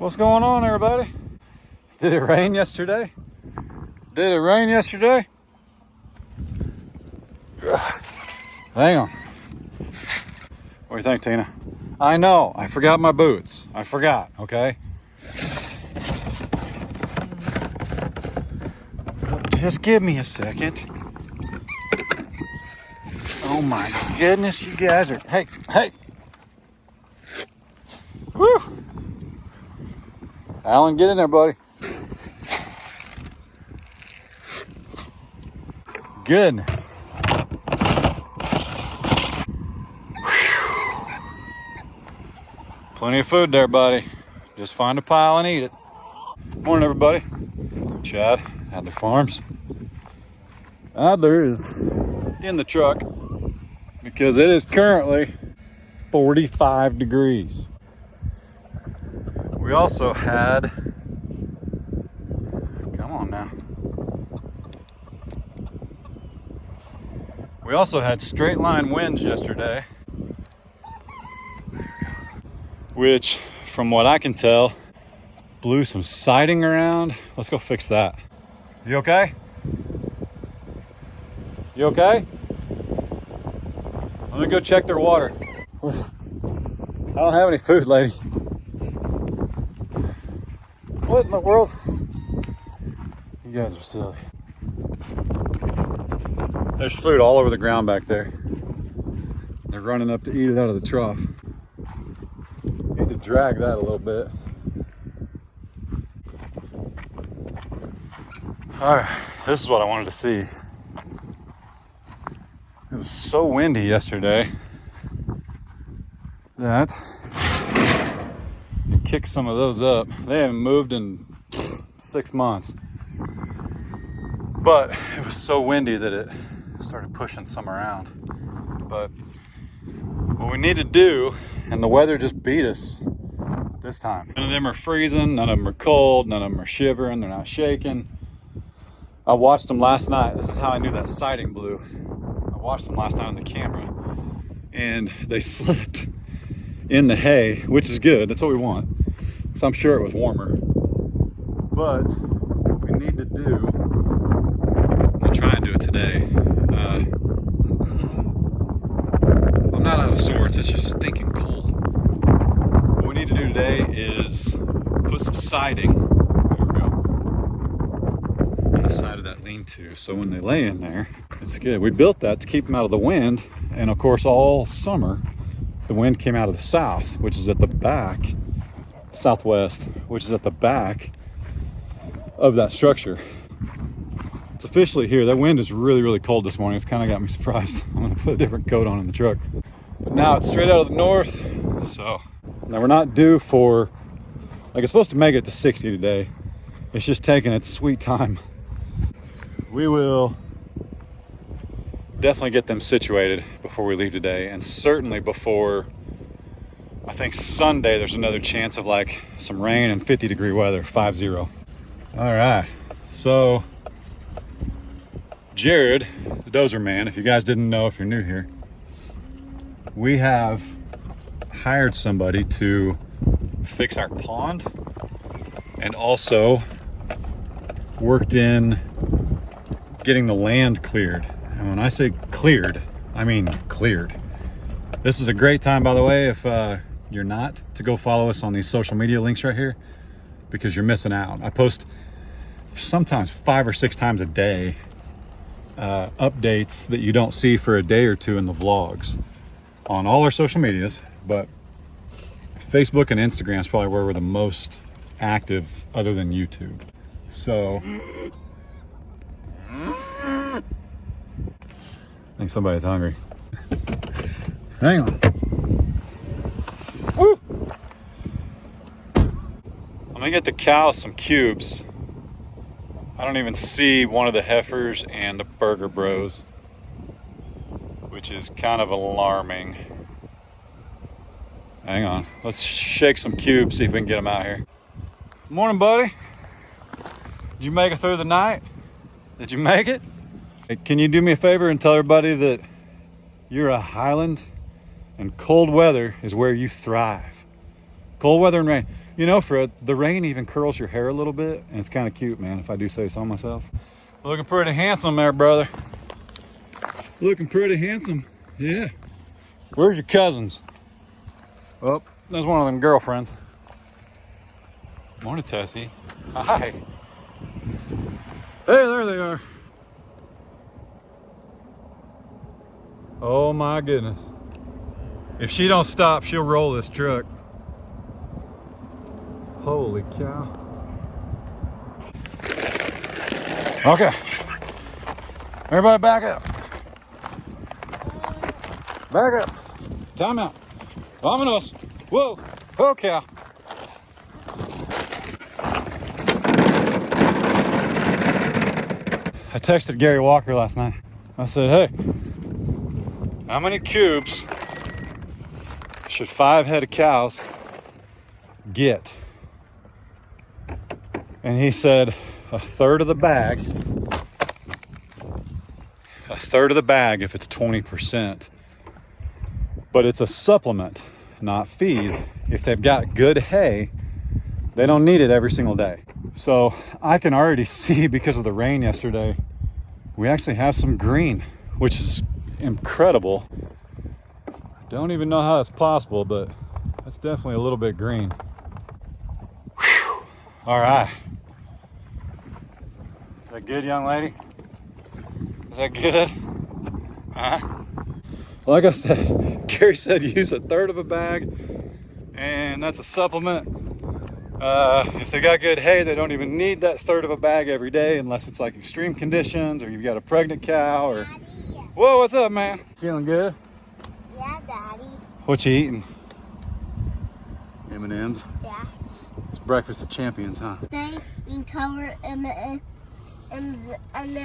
What's going on, everybody? Did it rain yesterday? Did it rain yesterday? Hang on. What do you think, Tina? I know, I forgot my boots. I forgot, okay? Just give me a second. Oh my goodness, you guys are, hey. Woo! Alan, get in there, buddy. Goodness. Whew. Plenty of food there, buddy. Just find a pile and eat it. Morning, everybody. Chad, Adler Farms. Adler is in the truck because it is currently 45 degrees. We also had, come on now. We also had straight line winds yesterday, which from what I can tell, blew some siding around. Let's go fix that. You okay? You okay? Let me go check their water. I don't have any food, lady. What in the world? You guys are silly. There's food all over the ground back there. They're running up to eat it out of the trough. Need to drag that a little bit. All right, this is what I wanted to see. It was so windy yesterday that it kicked some of those up. They haven't moved in 6 months. But it was so windy that it started pushing some around. But what we need to do, and the weather just beat us this time. None of them are freezing, none of them are cold, none of them are shivering, they're not shaking. I watched them last night. This is how I knew that siding blew. I watched them last night on the camera, and they slipped in the hay, which is good. That's what we want. So I'm sure it was warmer. But what we need to do, I'm gonna try and do it today. I'm not out of sorts, it's just stinking cold. What we need to do today is put some siding, there we go, on the side of that lean-to, so when they lay in there, it's good. We built that to keep them out of the wind, and of course all summer, the wind came out of the south, which is at the back, southwest, which is at the back of that structure. It's officially here. That wind is really, really cold this morning. It's kind of got me surprised. I'm gonna put a different coat on in the truck. But now it's straight out of the north. So now we're not due for, like, it's supposed to make it to 60 today. It's just taking its sweet time. We will definitely get them situated before we leave today. And certainly before, I think Sunday, there's another chance of like some rain and 50-degree weather, 5-0. All right, so Jared, the dozer man, if you guys didn't know, if you're new here, we have hired somebody to fix our pond and also worked in getting the land cleared. And when I say cleared, I mean cleared. This is a great time, by the way, if you're not, to go follow us on these social media links right here, because you're missing out. I post sometimes 5 or 6 times a day updates that you don't see for a day or two in the vlogs on all our social medias, but Facebook and Instagram is probably where we're the most active other than YouTube. So I think somebody's hungry. Hang on. Woo! I'm gonna get the cows some cubes. I don't even see one of the heifers and the burger bros, which is kind of alarming. Hang on, let's shake some cubes, see if we can get them out here. Morning, buddy. Did you make it through the night? Did you make it? Hey, can you do me a favor and tell everybody that you're a Highland and cold weather is where you thrive. Cold weather and rain. You know, Fred, the rain even curls your hair a little bit, and it's kind of cute, man, if I do say so myself. Looking pretty handsome there, brother. Looking pretty handsome. Yeah. Where's your cousins? Oh, there's one of them girlfriends. Morning, Tessie. Hi. Hey, there they are. Oh my goodness. If she don't stop, she'll roll this truck. Holy cow. Okay. Everybody back up. Back up. Time out. Vámonos. Whoa. Oh cow. I texted Gary Walker last night. I said, hey, how many cubes should 5 head of cows get? And he said a third of the bag. A third of the bag if it's 20%. But it's a supplement, not feed. If they've got good hay, they don't need it every single day. So I can already see, because of the rain yesterday, we actually have some green, which is incredible. Don't even know how that's possible, but that's definitely a little bit green. Whew. All right. Is that good, young lady? Is that good? Huh? Like I said, Gary said use a third of a bag, and that's a supplement. If they got good hay, they don't even need that third of a bag every day, unless it's like extreme conditions or you've got a pregnant cow or... Daddy. Whoa, what's up, man? Feeling good? Yeah, Daddy. What you eating? M&M's? Yeah. It's breakfast of champions, huh? They can cover M&M's and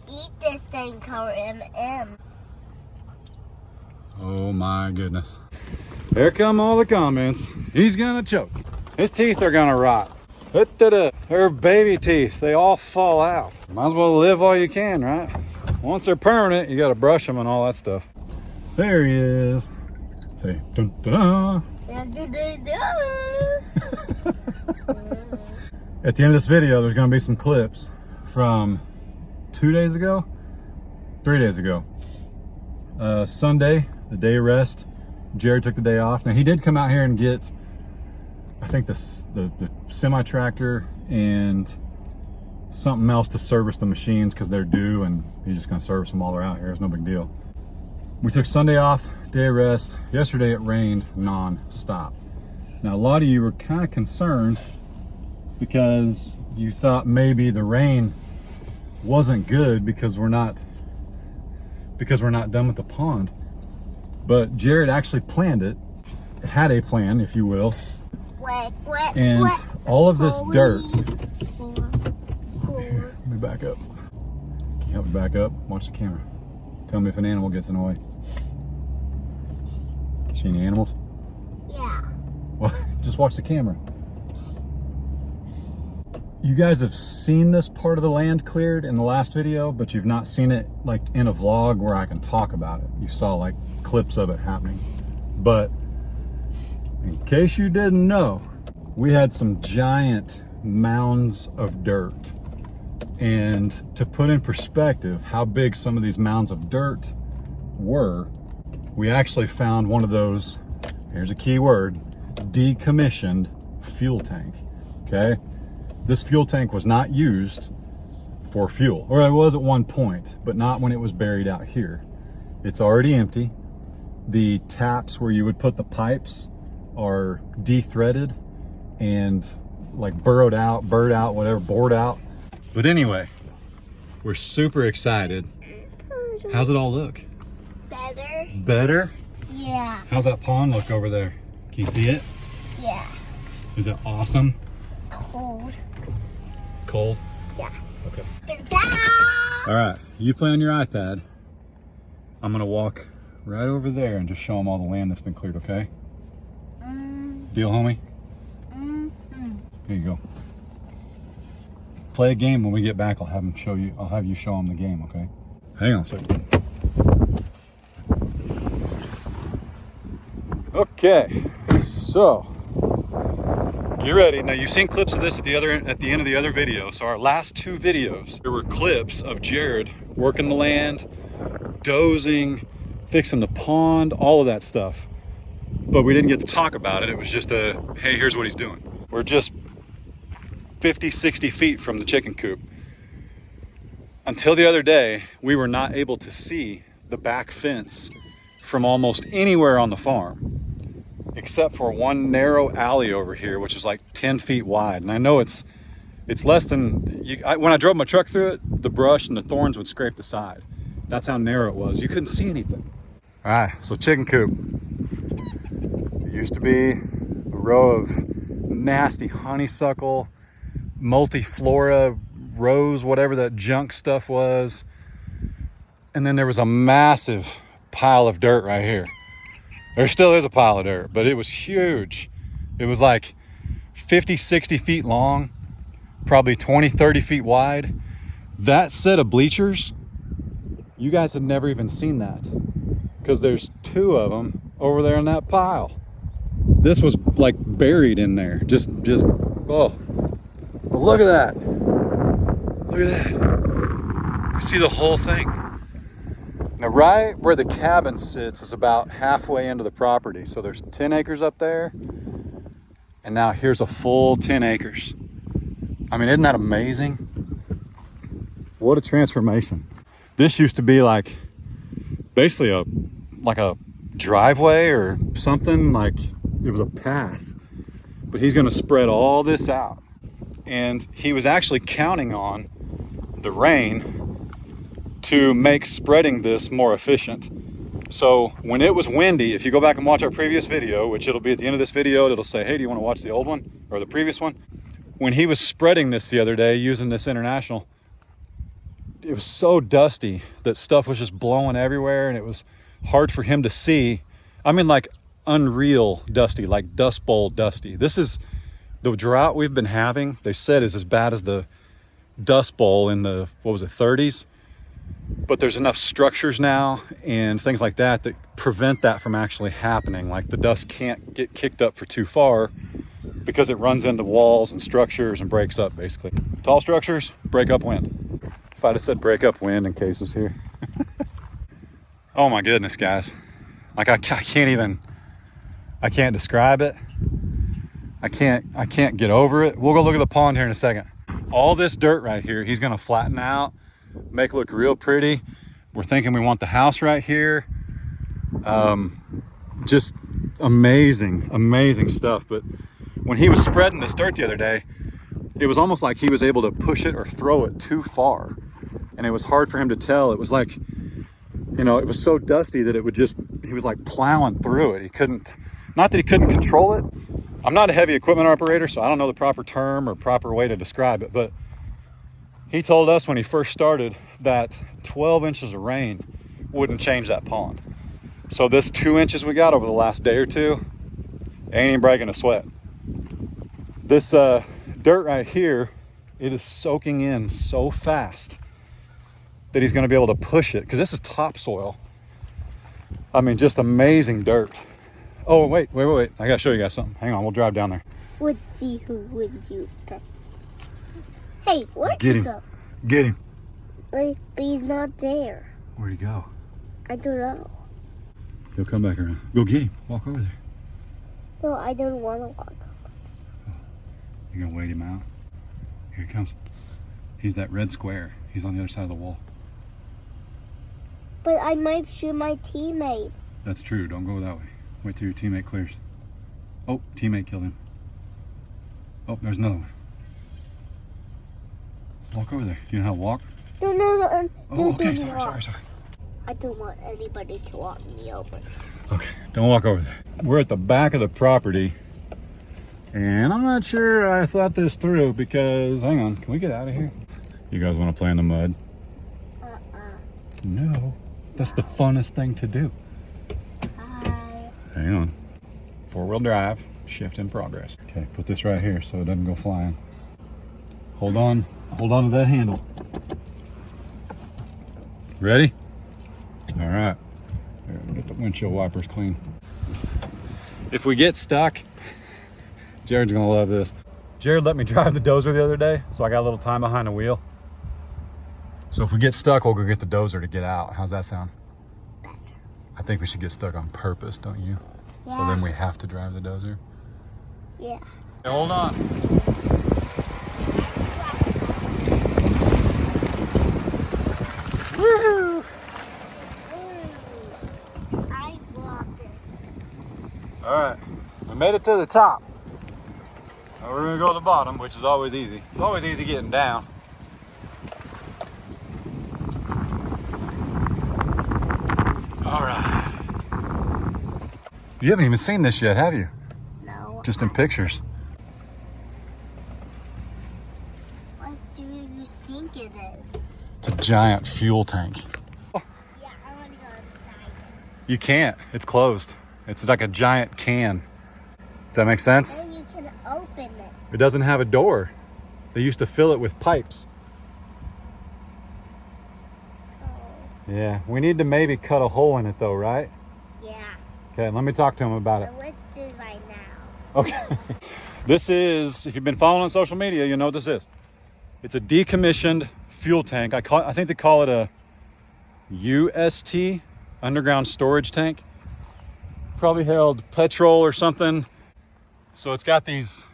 eat this thing cover M&M. Oh my goodness. There come all the comments. He's gonna choke. His teeth are gonna rot. Her baby teeth, they all fall out. Might as well live while you can, right? Once they're permanent, you gotta brush them and all that stuff. There he is. Say, dun dun dun. At the end of this video, there's gonna be some clips from 2 days ago, 3 days ago. Sunday, the day of rest, Jared took the day off. Now he did come out here and get, I think the semi-tractor and something else to service the machines because they're due, and he's just gonna service them while they're out here. It's no big deal. We took Sunday off, day of rest. Yesterday it rained non-stop. Now a lot of you were kind of concerned because you thought maybe the rain wasn't good because we're not done with the pond. But Jared actually planned it, had a plan, if you will. And all of this dirt. Here, let me back up. Can you help me back up? Watch the camera. Tell me if an animal gets annoyed. See any animals? Yeah. Well, just watch the camera. You guys have seen this part of the land cleared in the last video, but you've not seen it like in a vlog where I can talk about it. You saw like clips of it happening. But in case you didn't know, we had some giant mounds of dirt. And to put in perspective how big some of these mounds of dirt were, we actually found one of those, here's a key word, decommissioned fuel tank, okay? This fuel tank was not used for fuel, or it was at one point, but not when it was buried out here. It's already empty. The taps where you would put the pipes are de-threaded and like burrowed out, bored out. But anyway, we're super excited. How's it all look? Better. Better? Yeah. How's that pond look over there? Can you see it? Yeah. Is it awesome? Cold. Cold? Yeah. Okay. All right, you play on your iPad. I'm gonna walk right over there and just show them all the land that's been cleared, okay? Deal, homie? Here you go. Play a game when we get back. I'll have you show them the game, okay? Hang on a second. Okay, so Get ready. Now you've seen clips of this at the end of the other video. So our last two videos, there were clips of Jared working the land, dozing, fixing the pond, all of that stuff. But we didn't get to talk about it. It was just a, hey, here's what he's doing. We're just 50, 60 feet from the chicken coop. Until the other day, we were not able to see the back fence from almost anywhere on the farm, except for one narrow alley over here, which is like 10 feet wide. And I know it's less than, when I drove my truck through it, the brush and the thorns would scrape the side. That's how narrow it was. You couldn't see anything. All right, so chicken coop. It used to be a row of nasty honeysuckle, multiflora, rose, whatever that junk stuff was. And then there was a massive pile of dirt right here. There still is a pile of dirt, but it was huge. It was like 50, 60 feet long, probably 20, 30 feet wide. That set of bleachers, you guys had never even seen that because there's two of them over there in that pile. This was like buried in there. Just, oh. But look at that. Look at that. You see the whole thing. Now, right where the cabin sits is about halfway into the property. So there's 10 acres up there. And now here's a full 10 acres. I mean, isn't that amazing? What a transformation. This used to be like basically a driveway or something, like it was a path. But he's going to spread all this out. And he was actually counting on the rain to make spreading this more efficient. So when it was windy, if you go back and watch our previous video, which it'll be at the end of this video, it'll say, hey, do you want to watch the old one or the previous one? When he was spreading this the other day using this International, it was so dusty that stuff was just blowing everywhere and it was hard for him to see. I mean, like unreal dusty, like Dust Bowl dusty. This is the drought we've been having, they said, is as bad as the Dust Bowl in the, 30s. But there's enough structures now and things like that that prevent that from actually happening. Like the dust can't get kicked up for too far because it runs into walls and structures and breaks up, basically. Tall structures, break up wind. If I'd have said break up wind, and Case was here. Oh my goodness, guys. Like I can't describe it. I can't get over it. We'll go look at the pond here in a second. All this dirt right here, he's gonna flatten out, make it look real pretty. We're thinking we want the house right here. Just amazing stuff. But when he was spreading this dirt the other day, it was almost like he was able to push it or throw it too far. And it was hard for him to tell. It was like, it was so dusty that he was like plowing through it. He couldn't, not that he couldn't control it. I'm not a heavy equipment operator, so I don't know the proper term or proper way to describe it, but he told us when he first started that 12 inches of rain wouldn't change that pond. So this 2 inches we got over the last day or two ain't even breaking a sweat. This dirt right here, it is soaking in so fast that he's gonna be able to push it, because this is topsoil. I mean, just amazing dirt. Oh, wait. I gotta show you guys something. Hang on, we'll drive down there. Would see who would you best. Hey, where'd you go? Get him. But he's not there. Where'd he go? I don't know. He'll come back around. Go get him. Walk over there. No, I don't want to walk. Oh, you're gonna wait him out? Here he comes. He's that red square. He's on the other side of the wall. But I might shoot my teammate. That's true. Don't go that way. Wait till your teammate clears. Oh, teammate killed him. Oh, there's another one. Walk over there. Do you know how to walk? No. Oh, okay. Sorry. I don't want anybody to walk me over. Okay, don't walk over there. We're at the back of the property, and I'm not sure I thought this through because, hang on, can we get out of here? You guys want to play in the mud? No, that's the funnest thing to do. Hang on. 4-wheel drive, shift in progress. Okay, put this right here so it doesn't go flying. Hold on to that handle. Ready? All right. Here, get the windshield wipers clean. If we get stuck, Jared's gonna love this. Jared let me drive the dozer the other day, so I got a little time behind the wheel. So if we get stuck, we'll go get the dozer to get out. How's that sound? Better. I think we should get stuck on purpose, don't you? Yeah. So then we have to drive the dozer. Yeah. Hey, hold on. Woohoo! I love this. All right, we made it to the top. Now we're gonna go to the bottom, which is always easy. It's always easy getting down. All right. You haven't even seen this yet, have you? No. Just in pictures. What do you think it is? It's a giant fuel tank. Yeah, I want to go inside it. You can't, it's closed. It's like a giant can. Does that make sense? And you can open it. It doesn't have a door. They used to fill it with pipes. Oh. Yeah, we need to maybe cut a hole in it though, right? Yeah. Okay, let me talk to him about it. But let's do it right now. Okay. This is, if you've been following on social media, you know what this is. It's a decommissioned fuel tank. I think they call it a UST, underground storage tank. Probably held petrol or something. So it's got these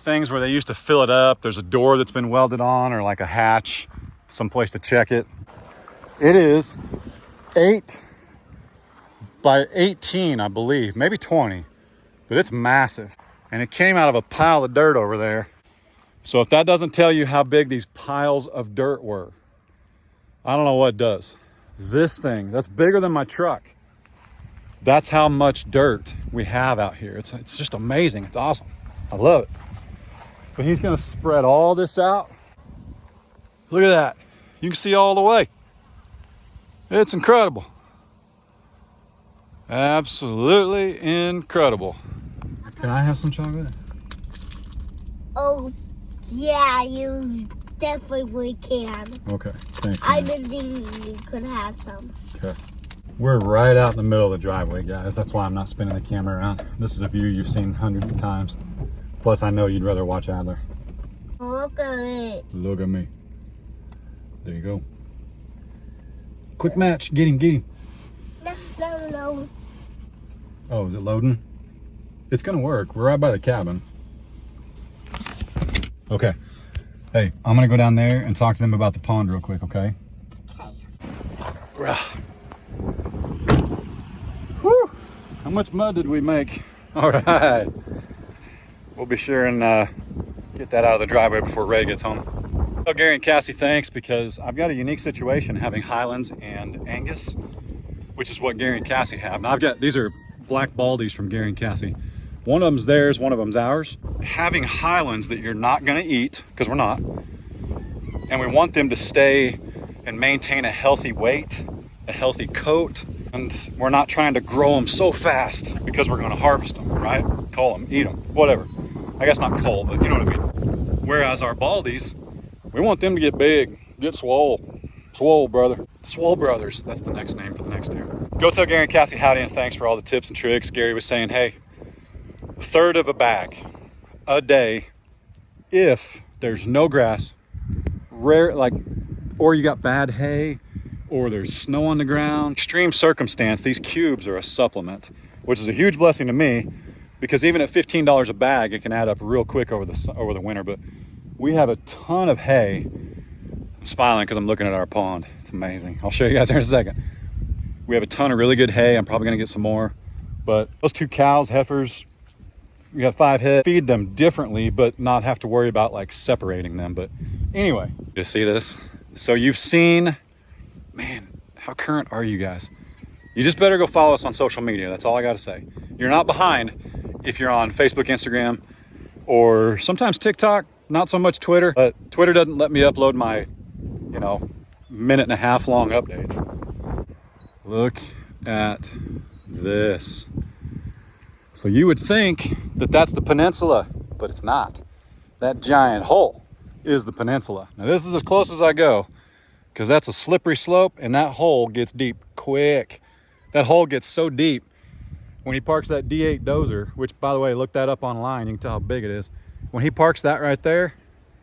things where they used to fill it up. There's a door that's been welded on, or like a hatch, someplace to check it. It is 8 by 18, I believe, maybe 20, but it's massive. And it came out of a pile of dirt over there. So if that doesn't tell you how big these piles of dirt were, I don't know what does. This thing, that's bigger than my truck. That's how much dirt we have out here. It's just amazing. It's awesome. I love it. But he's gonna spread all this out. Look at that. You can see all the way. It's incredible. Absolutely incredible. Can I have some chocolate? Oh, yeah, you definitely can. Okay, thanks. I've been thinking you could have some. Okay. We're right out in the middle of the driveway, guys. That's why I'm not spinning the camera around. This is a view you've seen hundreds of times. Plus, I know you'd rather watch Adler. Look at it. Look at me. There you go. Quick match. Get him, get him. No. Oh, is it loading? It's gonna work. We're right by the cabin. Okay. Hey, I'm gonna go down there and talk to them about the pond real quick, okay? Okay. Whew. How much mud did we make? All right. We'll be sure and get that out of the driveway before Ray gets home. So Gary and Cassie, thanks, because I've got a unique situation having Highlands and Angus, which is what Gary and Cassie have. Now these are black baldies from Gary and Cassie. One of them's theirs, one of them's ours. Having Highlands that you're not gonna eat, because we're not, and we want them to stay and maintain a healthy weight, a healthy coat, and we're not trying to grow them so fast because we're gonna harvest them, right? Cull them, eat them, whatever. I guess not cull, but you know what I mean. Whereas our baldies, we want them to get big, get swole. Swole, brother. Swole Brothers, that's the next name for the next two. Go tell Gary and Cassie howdy and thanks for all the tips and tricks. Gary was saying, hey, 1/3 of a bag a day if there's no grass, rare, like, or you got bad hay, or there's snow on the ground. Extreme circumstance, these cubes are a supplement, which is a huge blessing to me, because even at $15 a bag, it can add up real quick over the winter. But we have a ton of hay. I'm smiling because I'm looking at our pond. It's amazing. I'll show you guys here in a second. We have a ton of really good hay. I'm probably gonna get some more. But those 2 cows, heifers, we got 5 head. Feed them differently, but not have to worry about like separating them. But anyway, you see this? So you've seen, man, how current are you guys? You just better go follow us on social media. That's all I gotta say. You're not behind if you're on Facebook, Instagram, or sometimes TikTok, not so much Twitter, but Twitter doesn't let me upload my, minute and a half long updates. Look at this. So you would think that that's the peninsula, but it's not. That giant hole is the peninsula. Now this is as close as I go, because that's a slippery slope and that hole gets deep quick. That hole gets so deep, when he parks that D8 dozer, which by the way, look that up online, you can tell how big it is. When he parks that right there,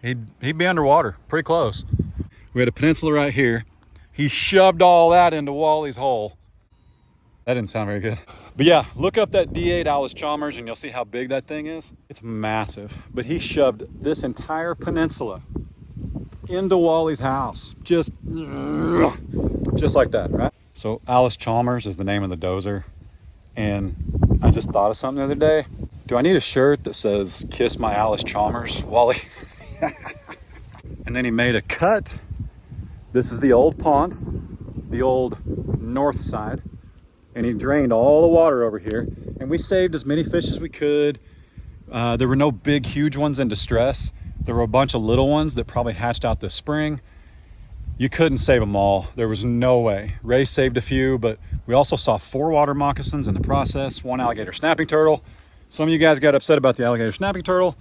he'd be underwater, pretty close. We had a peninsula right here. He shoved all that into Wally's hole. That didn't sound very good. But yeah, look up that D8 ADLERFARMS and you'll see how big that thing is. It's massive. But he shoved this entire peninsula into Wally's house. Just like that, right? So Alice Chalmers is the name of the dozer. And I just thought of something the other day. Do I need a shirt that says, "Kiss my Alice Chalmers, Wally"? And then he made a cut. This is the old pond, the old north side. And he drained all the water over here. And we saved as many fish as we could. There were no big, huge ones in distress. There were a bunch of little ones that probably hatched out this spring. You couldn't save them all. There was no way. Ray saved a few, but we also saw 4 water moccasins in the process, 1 alligator snapping turtle. Some of you guys got upset about the alligator snapping turtle.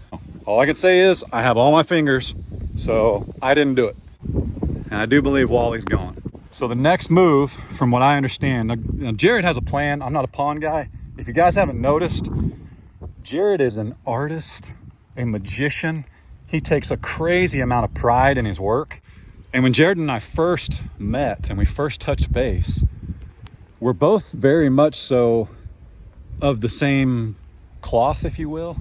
All I can say is I have all my fingers, so I didn't do it. And I do believe Wally's gone. So the next move, from what I understand, now Jared has a plan. I'm not a pond guy. If you guys haven't noticed, Jared is an artist, a magician. He takes a crazy amount of pride in his work. And when Jared and I first met and we first touched base, we're both very much so of the same cloth, if you will.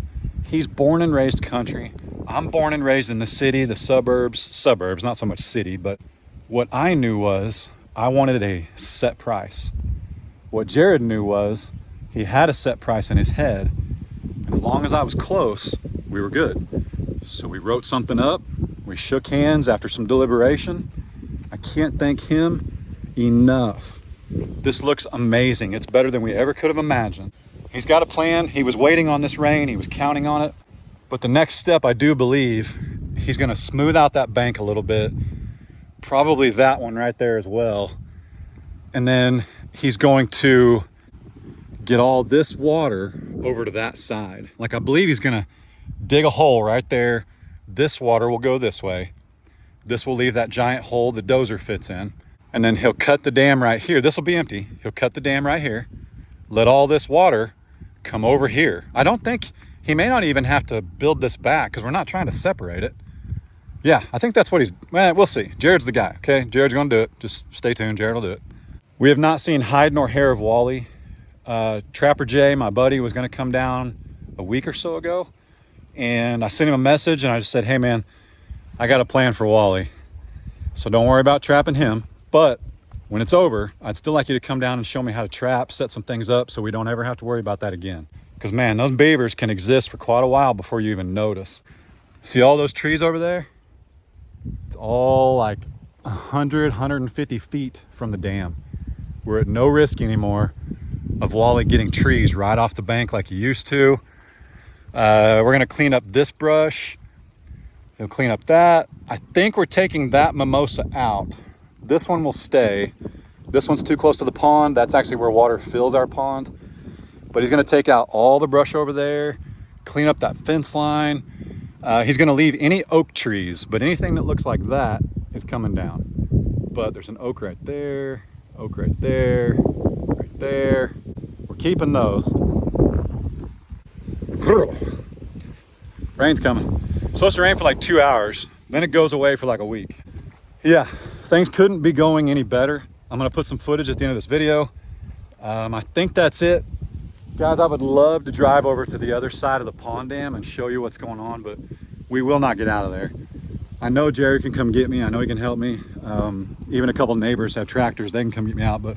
He's born and raised country. I'm born and raised in the city, the suburbs, not so much city, but what I knew was I wanted a set price. What Jared knew was he had a set price in his head. And as long as I was close, we were good. So we wrote something up. We shook hands after some deliberation. I can't thank him enough. This looks amazing. It's better than we ever could have imagined. He's got a plan. He was waiting on this rain. He was counting on it. But the next step, I do believe, he's going to smooth out that bank a little bit. Probably that one right there as well. And then he's going to get all this water over to that side. Like I believe he's going to dig a hole right there. This water will go this way. This will leave that giant hole the dozer fits in. And then he'll cut the dam right here. This will be empty. He'll cut the dam right here. Let all this water come over here. I don't think, he may not even have to build this back because we're not trying to separate it. Yeah, I think that's what he's, well, we'll see. Jared's the guy, okay? Jared's gonna do it. Just stay tuned, Jared will do it. We have not seen hide nor hair of Wally. Trapper Jay, my buddy, was gonna come down a week or so ago. And I sent him a message and I just said, hey man, I got a plan for Wally. So don't worry about trapping him. But when it's over, I'd still like you to come down and show me how to trap, set some things up so we don't ever have to worry about that again. Because man, those beavers can exist for quite a while before you even notice. See all those trees over there? It's all like 100, 150 feet from the dam. We're at no risk anymore of Wally getting trees right off the bank like he used to. We're gonna clean up this brush. He'll clean up that. I think we're taking that mimosa out. This one will stay. This one's too close to the pond. That's actually where water fills our pond. But he's gonna take out all the brush over there, clean up that fence line. He's gonna leave any oak trees, but anything that looks like that is coming down. But there's an oak right there, oak right there, right there. We're keeping those. Rain's coming. It's supposed to rain for like 2 hours, then it goes away for like a week. Yeah, things couldn't be going any better. I'm gonna put some footage at the end of this video. I think that's it. Guys, I would love to drive over to the other side of the pond dam and show you what's going on, but we will not get out of there. I know Jerry can come get me. I know he can help me. Even a couple neighbors have tractors. They can come get me out, but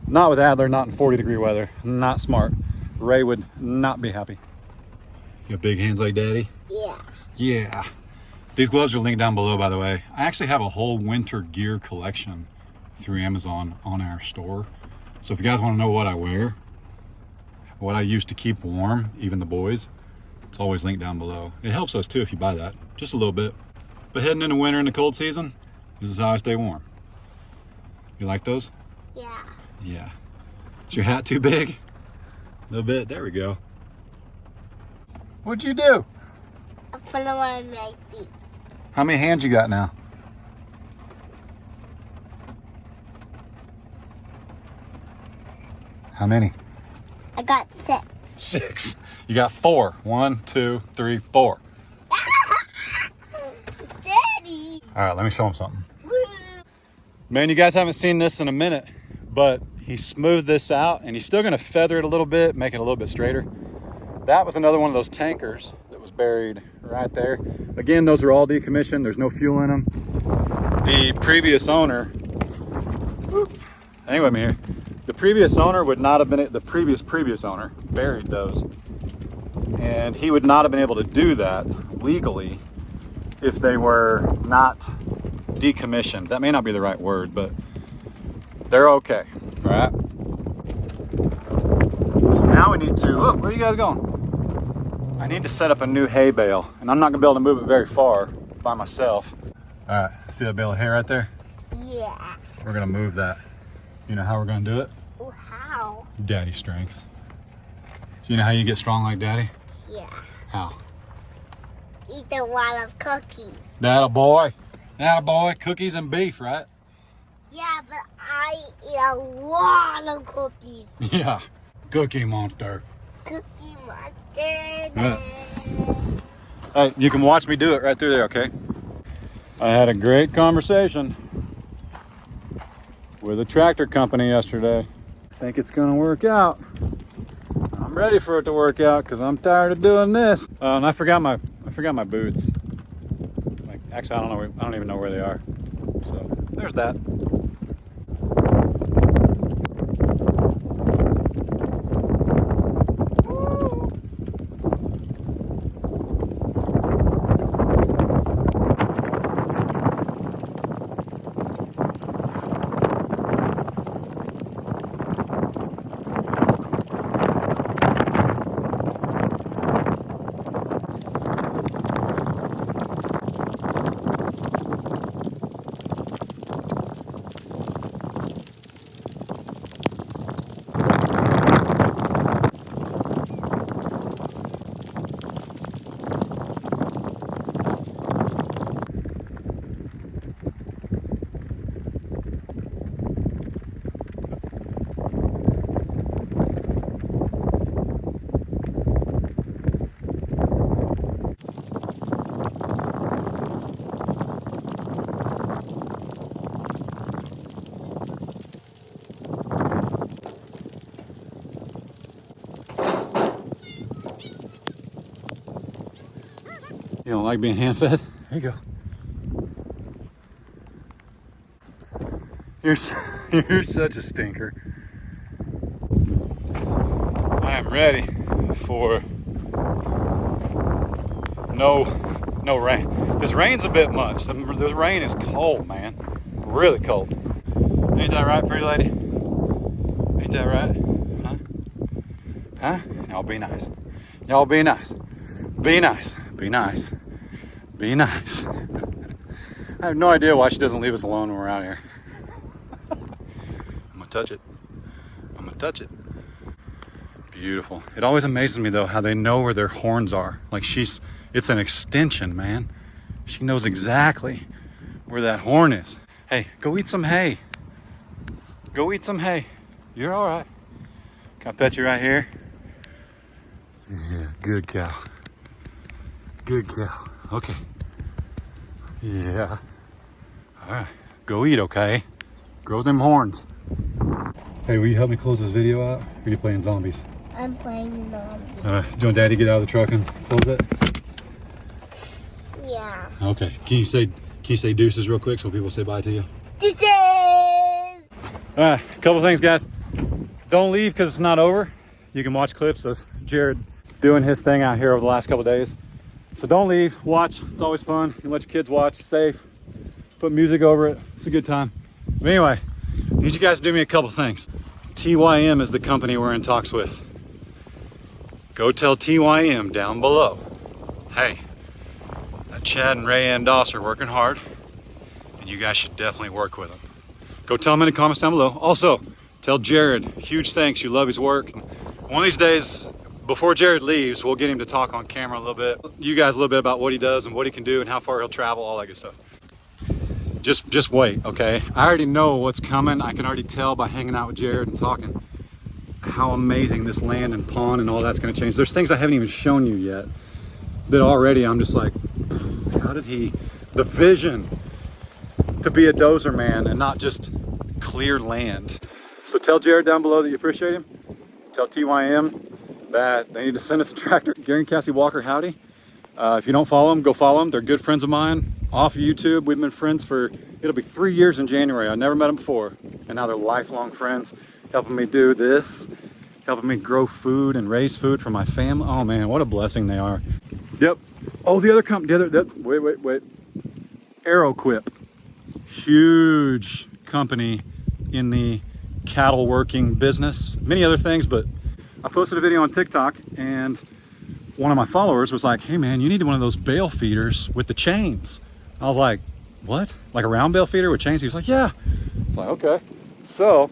not with Adler, not in 40-degree weather. Not smart. Ray would not be happy. You got big hands like daddy? Yeah. Yeah. These gloves are linked down below, by the way. I actually have a whole winter gear collection through Amazon on our store. So if you guys want to know what I wear, what I use to keep warm, even the boys, it's always linked down below. It helps us too if you buy that, just a little bit. But heading into winter and the cold season, this is how I stay warm. You like those? Yeah. Yeah. Is your hat too big? A little bit, there we go. What'd you do? I put them on my feet. How many hands you got now? How many? I got 6. 6. You got 4. 1, 2, 3, 4. Daddy. All right, let me show him something. Man, you guys haven't seen this in a minute, but he smoothed this out and he's still gonna feather it a little bit, make it a little bit straighter. That was another one of those tankers that was buried right there. Again, those are all decommissioned. There's no fuel in them. The previous owner, hang with me here. The previous owner would not have been, the previous owner buried those. And he would not have been able to do that legally if they were not decommissioned. That may not be the right word, but they're okay, all right? So now we need to, look, where are you guys going? I need to set up a new hay bale, and I'm not gonna be able to move it very far by myself. All right, see that bale of hay right there? Yeah. We're gonna move that. You know how we're gonna do it? How? Daddy strength. So you know how you get strong like daddy? Yeah. How? Eat a lot of cookies. That a boy. That a boy. Cookies and beef, right? Yeah, but I eat a lot of cookies. Yeah. Cookie monster. Cookie monster. Yeah. Hey, you can watch me do it right through there, okay? I had a great conversation with a tractor company yesterday. I think it's gonna work out. I'm ready for it to work out because I'm tired of doing this. And I forgot my boots. Like, actually, I don't even know where they are. So there's that. You don't like being hand-fed? There you go. You're such a stinker. I am ready for no rain. This rain's a bit much. This rain is cold, man. Really cold. Ain't that right, pretty lady? Ain't that right? Huh? Huh? Y'all be nice. Y'all be nice. Be nice. Be nice. Be nice. I have no idea why she doesn't leave us alone when we're out here. I'm gonna touch it. I'm gonna touch it. Beautiful. It always amazes me though how they know where their horns are. Like it's an extension, man. She knows exactly where that horn is. Hey, go eat some hay. Go eat some hay. You're all right. Can I pet you right here? Yeah, good cow. Good cow. Okay. Yeah. All right. Go eat, okay? Grow them horns. Hey, will you help me close this video out? Or are you playing zombies? I'm playing zombies. Do you want Daddy to get out of the truck and close it? Yeah. Okay. Can you say deuces real quick so people say bye to you? Deuces! All right. A couple things, guys. Don't leave because it's not over. You can watch clips of Jared doing his thing out here over the last couple days. So don't leave, watch, it's always fun. You can let your kids watch, safe, put music over it, it's a good time. But anyway, I need you guys to do me a couple things. TYM is the company we're in talks with. Go tell TYM down below, hey, Chad and Ray and Doss are working hard, and you guys should definitely work with them. Go tell them in the comments down below. Also, tell Jared, huge thanks, you love his work. One of these days, before Jared leaves, we'll get him to talk on camera a little bit. You guys a little bit about what he does and what he can do and how far he'll travel, all that good stuff. Just wait, okay? I already know what's coming. I can already tell by hanging out with Jared and talking. how amazing this land and pond and all that's going to change. There's things I haven't even shown you yet that already I'm just like, how did he, the vision to be a dozer man and not just clear land. So tell Jared down below that you appreciate him. Tell TYM that they need to send us a tractor. Gary and Cassie Walker, howdy. If you don't follow them, go follow them. They're good friends of mine off of YouTube. We've been friends for, it'll be 3 years in January. I never met them before. And now they're lifelong friends, helping me do this, helping me grow food and raise food for my family. Oh man, what a blessing they are. Yep. Oh, the other company, wait. Aeroquip. Huge company in the cattle working business. Many other things, but I posted a video on TikTok and one of my followers was like, hey man, you need one of those bale feeders with the chains. I was like, what? Like a round bale feeder with chains? He was like, yeah. I was like, okay. So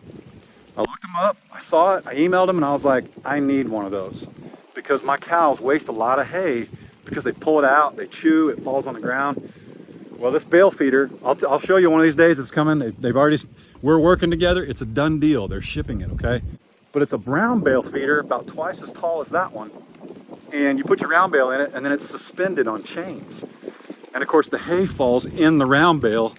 I looked him up, I saw it, I emailed him, and I was like, I need one of those because my cows waste a lot of hay because they pull it out, they chew, it falls on the ground. Well, this bale feeder, I'll show you one of these days. It's coming. We're working together. It's a done deal. They're shipping it, okay? But it's a brown bale feeder, about twice as tall as that one. And you put your round bale in it, and then it's suspended on chains. And of course, the hay falls in the round bale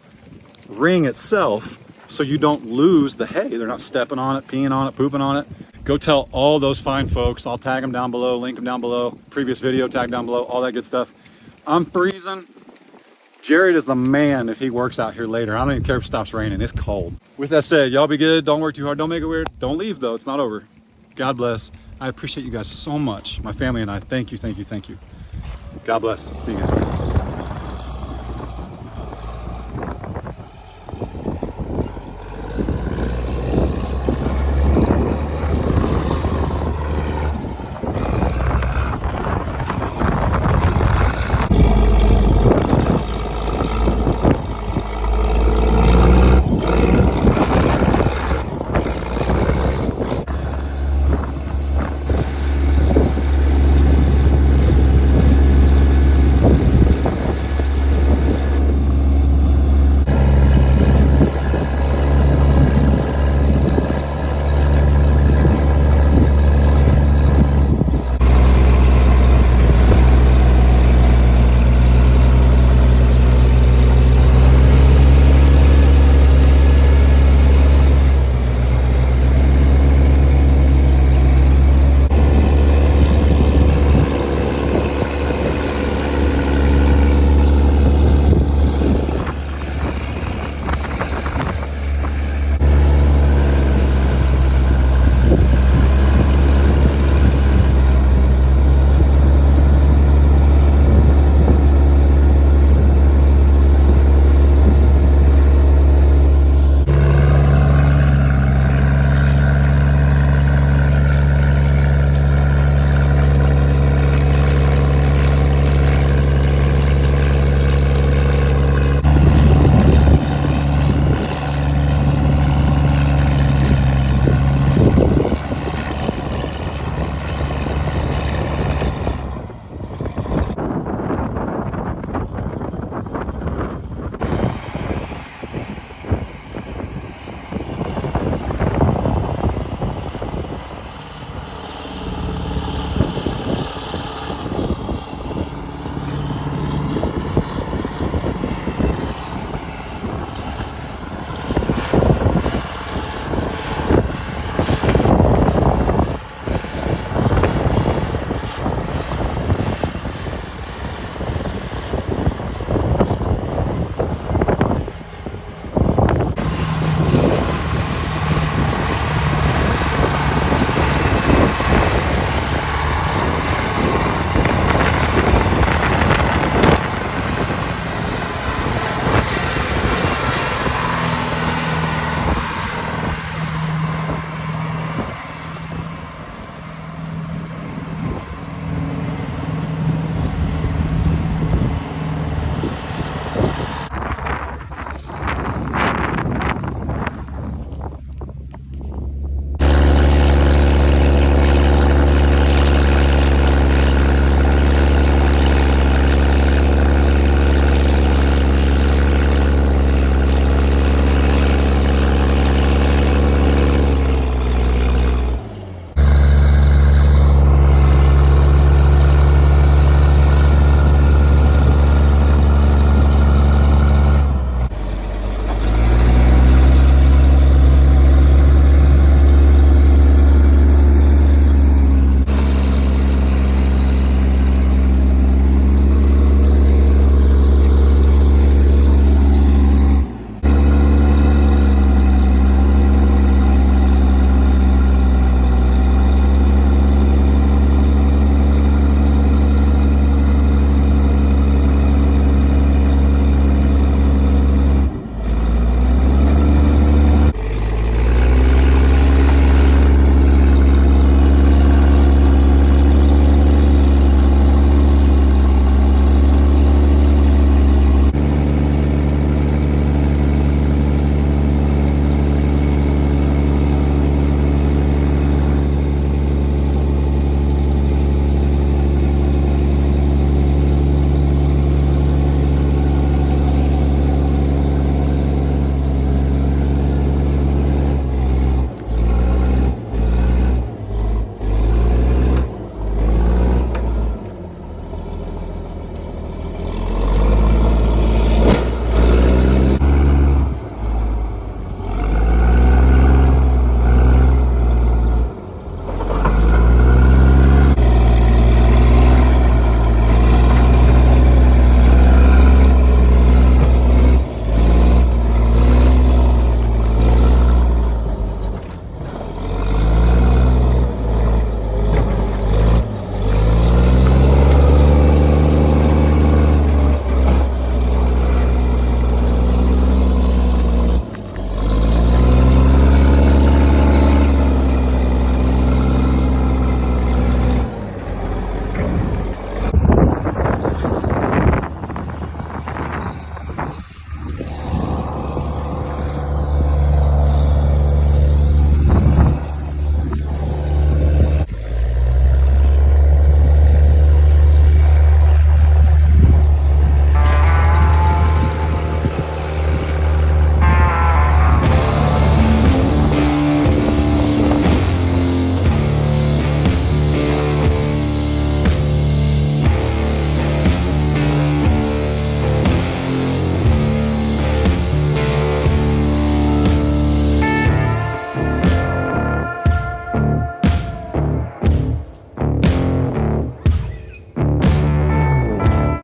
ring itself, so you don't lose the hay. They're not stepping on it, peeing on it, pooping on it. Go tell all those fine folks. I'll tag them down below, link them down below. Previous video, tag down below, all that good stuff. I'm freezing. Jared is the man if he works out here later. I don't even care if it stops raining. It's cold. With that said, y'all be good. Don't work too hard. Don't make it weird. Don't leave, though. It's not over. God bless. I appreciate you guys so much. My family and I. Thank you, thank you, thank you. God bless. See you guys.